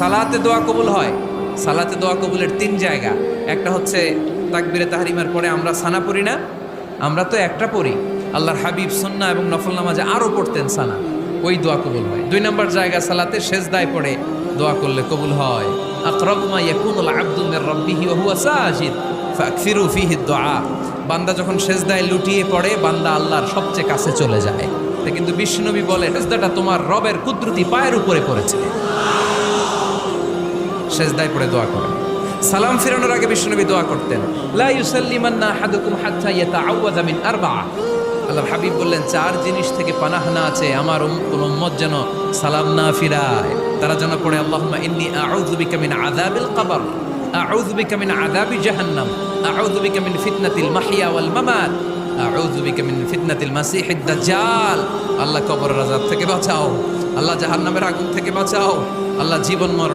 সালাতে দোয়া কবুল হয়। সালাতে দোয়া কবুলের তিন জায়গা। একটা হচ্ছে তাকবীরে তাহরিমার পরে আমরা সানা পড়ি না, আমরা তো একটা পড়ি। আল্লাহর হাবিব সুন্নাহ এবং নফল নামাজে আরও পড়তেন সানা, ওই দোয়া কবুল হয়। দুই নম্বর জায়গা সালাতে সেজদায় পড়ে দোয়া করলে কবুল হয়। আকরাবু মা ইয়াকুনুল আবদু মির রাব্বিহি ওয়া হুয়া সাজিদ ফাকসিরু ফীহি দুআ। বান্দা যখন সেজদায় লুটিয়ে পড়ে, বান্দা আল্লাহর সবচেয়ে কাছে চলে যায়। তা কিন্তু বিশ্বনবী বলে, সেজদাটা তোমার রবের কুদরতি পায়ের উপরে পড়েছে। সেজদায় পড়ে দোয়া করেন। সালাম ফিরানোর আগে বিশ্বনবী দোয়া করতেন, লা ইউসাল্লিমান্না আহাদুকুম হাত্তা ইয়াতাআওয়াযা মিন আরবা'a। আল্লাহর হাবিব বললেন, চার জিনিস থেকে পানাহ না আছে আমার কোন উম্মত যেন সালাম না ফিরায়। তারা যেন পড়ে, আল্লাহুম্মা ইন্নী আউযু বিকা মিন আযাবিল কবর, আউযু বিকা মিন আযাবি জাহান্নাম, আউযু বিকা মিন ফিতনাতিল মাহইয়া ওয়াল মামাত, আউযু বিকা মিন ফিতনাতিল মাসিহিদ দাজ্জাল। আল্লাহ কবরের আযাব থেকে বাঁচাও, আল্লাহ জাহান্নামের আগুন থেকে বাঁচাও, আল্লাহ জীবন মরণ